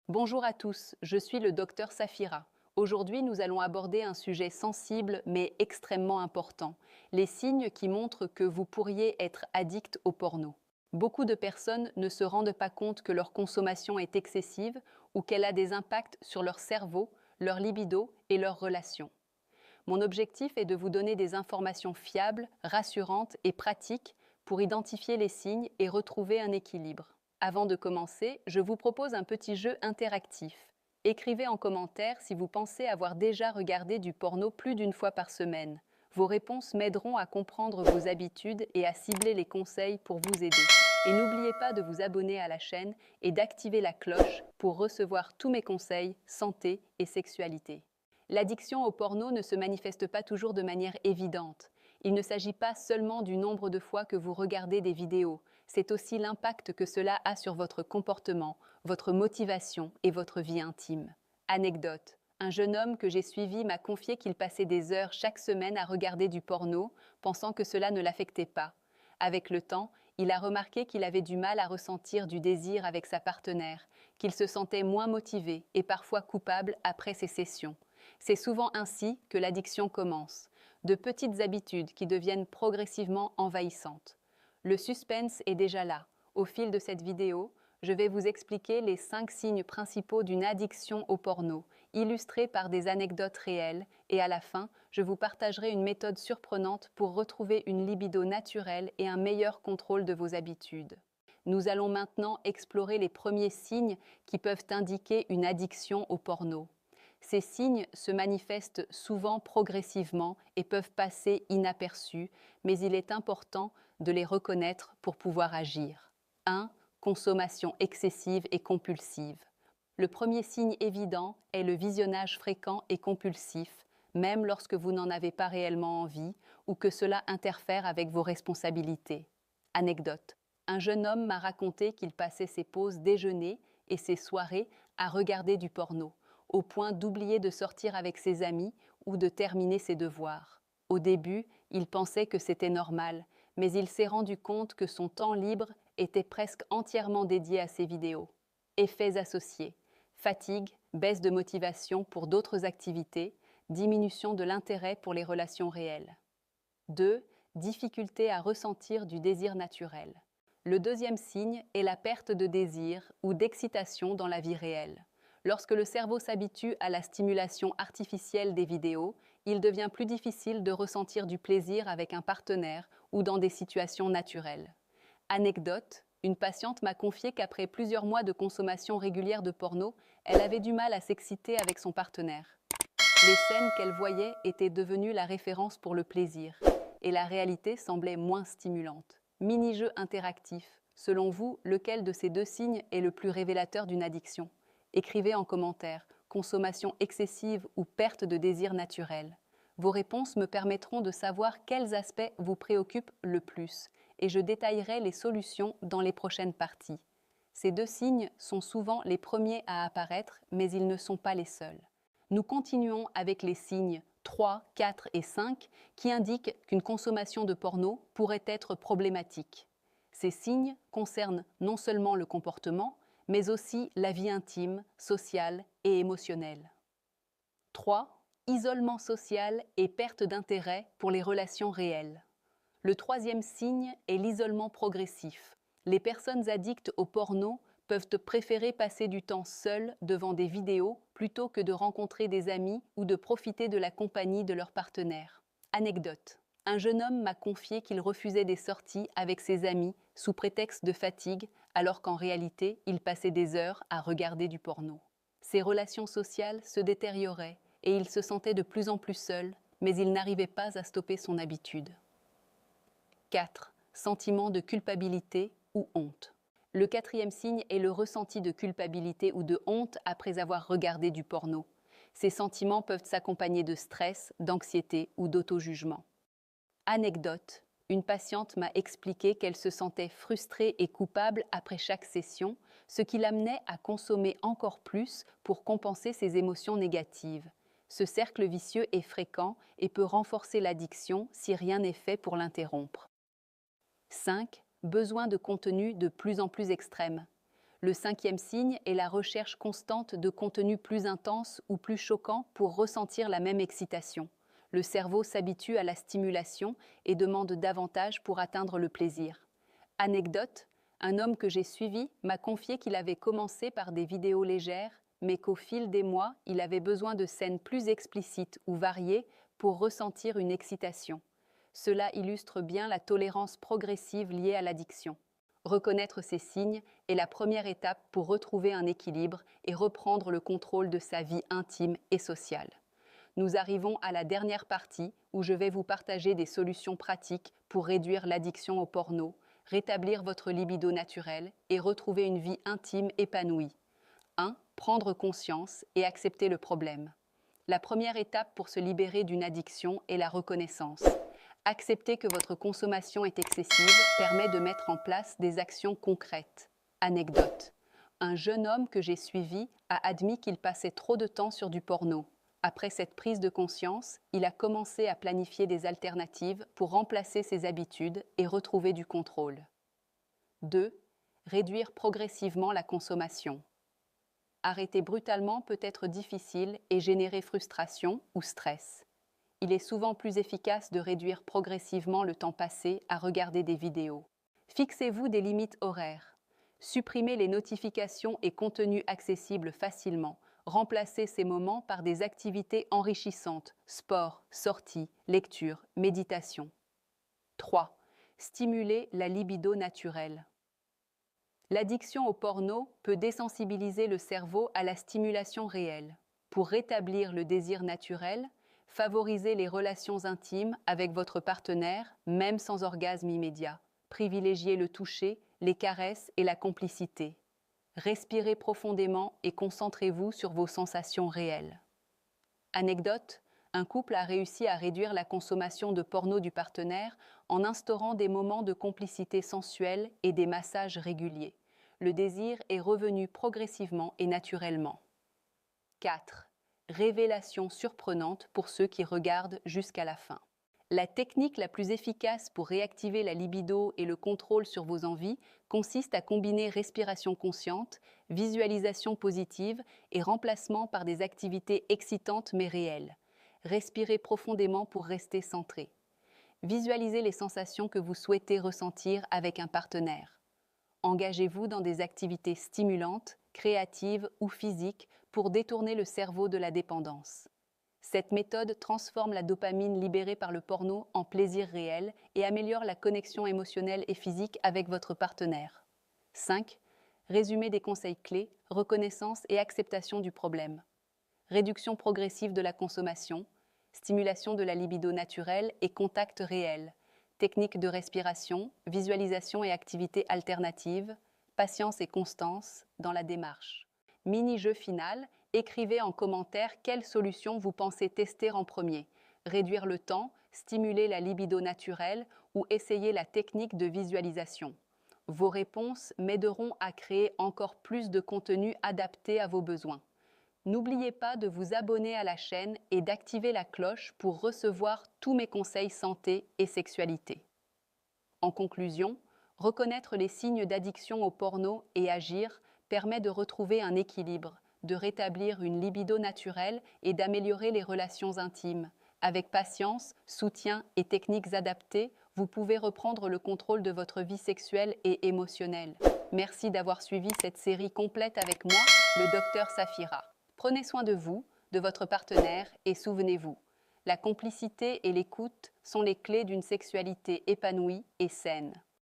Bonjour à tous, je suis le docteur Safira. Aujourd'hui, nous allons aborder un sujet sensible mais extrêmement important, les signes qui montrent que vous pourriez être addict au porno. Beaucoup de personnes ne se rendent pas compte que leur consommation est excessive ou qu'elle a des impacts sur leur cerveau, leur libido et leurs relations. Mon objectif est de vous donner des informations fiables, rassurantes et pratiques pour identifier les signes et retrouver un équilibre. Avant de commencer, je vous propose un petit jeu interactif. Écrivez en commentaire si vous pensez avoir déjà regardé du porno plus d'une fois par semaine. Vos réponses m'aideront à comprendre vos habitudes et à cibler les conseils pour vous aider. Et n'oubliez pas de vous abonner à la chaîne et d'activer la cloche pour recevoir tous mes conseils santé et sexualité. L'addiction au porno ne se manifeste pas toujours de manière évidente. Il ne s'agit pas seulement du nombre de fois que vous regardez des vidéos, c'est aussi l'impact que cela a sur votre comportement, votre motivation et votre vie intime. Anecdote. Un jeune homme que j'ai suivi m'a confié qu'il passait des heures chaque semaine à regarder du porno, pensant que cela ne l'affectait pas. Avec le temps, il a remarqué qu'il avait du mal à ressentir du désir avec sa partenaire, qu'il se sentait moins motivé et parfois coupable après ces sessions. C'est souvent ainsi que l'addiction commence, de petites habitudes qui deviennent progressivement envahissantes. Le suspense est déjà là. Au fil de cette vidéo, je vais vous expliquer les 5 signes principaux d'une addiction au porno, illustrés par des anecdotes réelles, et à la fin, je vous partagerai une méthode surprenante pour retrouver une libido naturelle et un meilleur contrôle de vos habitudes. Nous allons maintenant explorer les premiers signes qui peuvent indiquer une addiction au porno. Ces signes se manifestent souvent progressivement et peuvent passer inaperçus, mais il est important de les reconnaître pour pouvoir agir. 1. Consommation excessive et compulsive. Le premier signe évident est le visionnage fréquent et compulsif, même lorsque vous n'en avez pas réellement envie ou que cela interfère avec vos responsabilités. Anecdote. Un jeune homme m'a raconté qu'il passait ses pauses déjeuner et ses soirées à regarder du porno, au point d'oublier de sortir avec ses amis ou de terminer ses devoirs. Au début, il pensait que c'était normal, mais il s'est rendu compte que son temps libre était presque entièrement dédié à ces vidéos. Effets associés: fatigue, baisse de motivation pour d'autres activités, diminution de l'intérêt pour les relations réelles. 2. Difficulté à ressentir du désir naturel. Le deuxième signe est la perte de désir ou d'excitation dans la vie réelle. Lorsque le cerveau s'habitue à la stimulation artificielle des vidéos, il devient plus difficile de ressentir du plaisir avec un partenaire ou dans des situations naturelles. Anecdote, une patiente m'a confié qu'après plusieurs mois de consommation régulière de porno, elle avait du mal à s'exciter avec son partenaire. Les scènes qu'elle voyait étaient devenues la référence pour le plaisir, et la réalité semblait moins stimulante. Mini-jeu interactif. Selon vous, lequel de ces deux signes est le plus révélateur d'une addiction? Écrivez en commentaire, consommation excessive ou perte de désir naturel. Vos réponses me permettront de savoir quels aspects vous préoccupent le plus, et je détaillerai les solutions dans les prochaines parties. Ces deux signes sont souvent les premiers à apparaître, mais ils ne sont pas les seuls. Nous continuons avec les signes 3, 4 et 5 qui indiquent qu'une consommation de porno pourrait être problématique. Ces signes concernent non seulement le comportement, mais aussi la vie intime, sociale et émotionnelle. 3. Isolement social et perte d'intérêt pour les relations réelles. Le troisième signe est l'isolement progressif. Les personnes addictes au porno peuvent préférer passer du temps seules devant des vidéos plutôt que de rencontrer des amis ou de profiter de la compagnie de leur partenaire. Anecdote. Un jeune homme m'a confié qu'il refusait des sorties avec ses amis sous prétexte de fatigue, alors qu'en réalité, il passait des heures à regarder du porno. Ses relations sociales se détérioraient et il se sentait de plus en plus seul, mais il n'arrivait pas à stopper son habitude. 4. Sentiment de culpabilité ou honte. Le quatrième signe est le ressenti de culpabilité ou de honte après avoir regardé du porno. Ces sentiments peuvent s'accompagner de stress, d'anxiété ou d'auto-jugement. Anecdote. Une patiente m'a expliqué qu'elle se sentait frustrée et coupable après chaque session, ce qui l'amenait à consommer encore plus pour compenser ses émotions négatives. Ce cercle vicieux est fréquent et peut renforcer l'addiction si rien n'est fait pour l'interrompre. 5. Besoin de contenu de plus en plus extrême. Le cinquième signe est la recherche constante de contenus plus intenses ou plus choquants pour ressentir la même excitation. Le cerveau s'habitue à la stimulation et demande davantage pour atteindre le plaisir. Anecdote, un homme que j'ai suivi m'a confié qu'il avait commencé par des vidéos légères, mais qu'au fil des mois, il avait besoin de scènes plus explicites ou variées pour ressentir une excitation. Cela illustre bien la tolérance progressive liée à l'addiction. Reconnaître ces signes est la première étape pour retrouver un équilibre et reprendre le contrôle de sa vie intime et sociale. Nous arrivons à la dernière partie où je vais vous partager des solutions pratiques pour réduire l'addiction au porno, rétablir votre libido naturel et retrouver une vie intime épanouie. 1. Prendre conscience et accepter le problème. La première étape pour se libérer d'une addiction est la reconnaissance. Accepter que votre consommation est excessive permet de mettre en place des actions concrètes. Anecdote. Un jeune homme que j'ai suivi a admis qu'il passait trop de temps sur du porno. Après cette prise de conscience, il a commencé à planifier des alternatives pour remplacer ses habitudes et retrouver du contrôle. 2. Réduire progressivement la consommation. Arrêter brutalement peut être difficile et générer frustration ou stress. Il est souvent plus efficace de réduire progressivement le temps passé à regarder des vidéos. Fixez-vous des limites horaires. Supprimez les notifications et contenus accessibles facilement. Remplacez ces moments par des activités enrichissantes, sport, sorties, lecture, méditation. 3. Stimuler la libido naturelle. L'addiction au porno peut désensibiliser le cerveau à la stimulation réelle. Pour rétablir le désir naturel, favorisez les relations intimes avec votre partenaire, même sans orgasme immédiat. Privilégiez le toucher, les caresses et la complicité. Respirez profondément et concentrez-vous sur vos sensations réelles. Anecdote, un couple a réussi à réduire la consommation de porno du partenaire en instaurant des moments de complicité sensuelle et des massages réguliers. Le désir est revenu progressivement et naturellement. 4. Révélation surprenante pour ceux qui regardent jusqu'à la fin. La technique la plus efficace pour réactiver la libido et le contrôle sur vos envies consiste à combiner respiration consciente, visualisation positive et remplacement par des activités excitantes mais réelles. Respirez profondément pour rester centré. Visualisez les sensations que vous souhaitez ressentir avec un partenaire. Engagez-vous dans des activités stimulantes, créatives ou physiques pour détourner le cerveau de la dépendance. Cette méthode transforme la dopamine libérée par le porno en plaisir réel et améliore la connexion émotionnelle et physique avec votre partenaire. 5. Résumé des conseils clés, reconnaissance et acceptation du problème. Réduction progressive de la consommation, stimulation de la libido naturelle et contact réel, techniques de respiration, visualisation et activités alternatives, patience et constance dans la démarche. Mini-jeu final, écrivez en commentaire quelle solution vous pensez tester en premier. Réduire le temps, stimuler la libido naturelle ou essayer la technique de visualisation. Vos réponses m'aideront à créer encore plus de contenu adapté à vos besoins. N'oubliez pas de vous abonner à la chaîne et d'activer la cloche pour recevoir tous mes conseils santé et sexualité. En conclusion, reconnaître les signes d'addiction au porno et agir permet de retrouver un équilibre, de rétablir une libido naturelle et d'améliorer les relations intimes. Avec patience, soutien et techniques adaptées, vous pouvez reprendre le contrôle de votre vie sexuelle et émotionnelle. Merci d'avoir suivi cette série complète avec moi, le Dr Safira. Prenez soin de vous, de votre partenaire et souvenez-vous, la complicité et l'écoute sont les clés d'une sexualité épanouie et saine.